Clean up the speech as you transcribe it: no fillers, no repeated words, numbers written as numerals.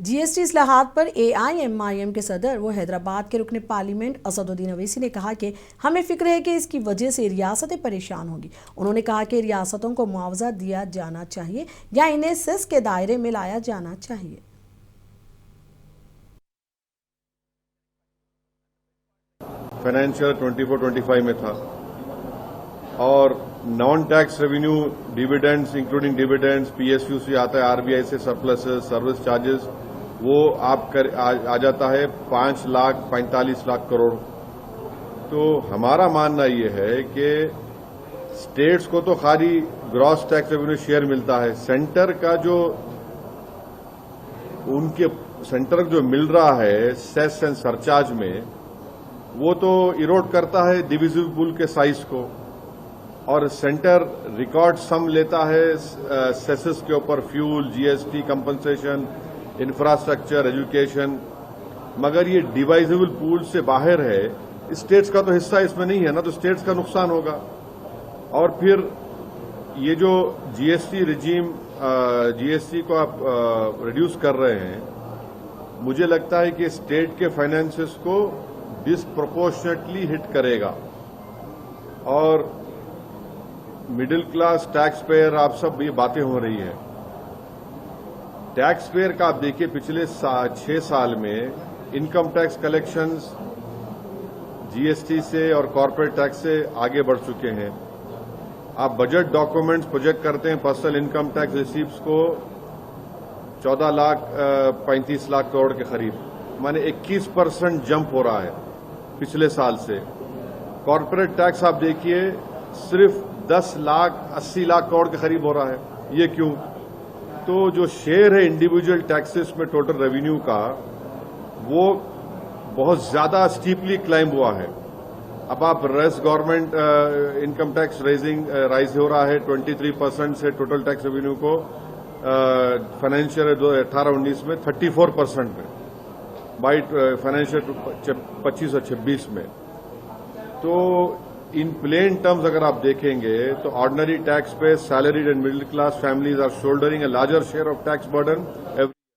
GST इस्लाहात पर AIMIM के सदर व हैदराबाद के रुकने पार्लियामेंट असदुद्दीन अवैसी ने कहा कि हमें फिक्र है कि इसकी वजह से रियासतें परेशान होंगी। उन्होंने कहा कि रियासतों को मुआवजा दिया जाना चाहिए या इन्हें सेस के दायरे में लाया जाना चाहिए। फाइनेंशियल 24-25 में था और non tax revenue dividends including dividends PSU से आता है, आरबीआई से सरप्लसेस, सर्विस चार्जेस, वो आ जाता है 5,45,00,000 करोड़। तो हमारा मानना ये है कि स्टेट्स को तो खाली ग्रॉस टैक्स रेवेन्यू शेयर मिलता है, सेंटर का जो उनके सेंटर जो मिल रहा है सेस एंड सरचार्ज में, वो तो इरोड करता है डिविजिबल पूल के साइज को, और सेंटर रिकॉर्ड सम लेता है सेसेस के ऊपर, fuel, GST, compensation, infrastructure, education, मगर ये डिवाइजेबल पूल से बाहर है। स्टेट्स का तो हिस्सा इसमें नहीं है ना, तो स्टेट्स का नुकसान होगा। और फिर ये जो जीएसटी रिजीम, जीएसटी को आप रिड्यूस कर रहे हैं, मुझे लगता है कि स्टेट के फाइनेंसेस को डिसप्रोपोर्शनेटली हिट करेगा। और मिडिल क्लास टैक्स पेयर, आप सब ये बातें हो रही है, टैक्स पेयर का आप देखिए पिछले 6 साल में इनकम टैक्स कलेक्शंस जीएसटी से और कॉर्पोरेट टैक्स से आगे बढ़ चुके हैं। आप बजट डॉक्यूमेंट्स प्रोजेक्ट करते हैं पर्सनल इनकम टैक्स रिसीप्ट्स को 14,35,00,000 करोड़ के करीब, माने 21% जंप हो रहा है पिछले साल से। कॉर्पोरेट टैक्स आप देखिए सिर्फ 10,80,00,000 करोड़ के करीब हो रहा है। ये क्यों? तो जो शेयर है इंडिविजुअल टैक्सेस में टोटल रेवेन्यू का, वो बहुत ज्यादा स्टीपली क्लाइंब हुआ है। अब आप गवर्नमेंट इनकम टैक्स राइज हो रहा है 23% से टोटल टैक्स रेवेन्यू को फाइनेंशियल 2018-19 में 34% में, बाई फाइनेंशियल 25 और 26 में। तो इन प्लेन टर्म्स अगर आप देखेंगे तो ordinary tax pay salaried and middle class families are shouldering a larger share of tax burden.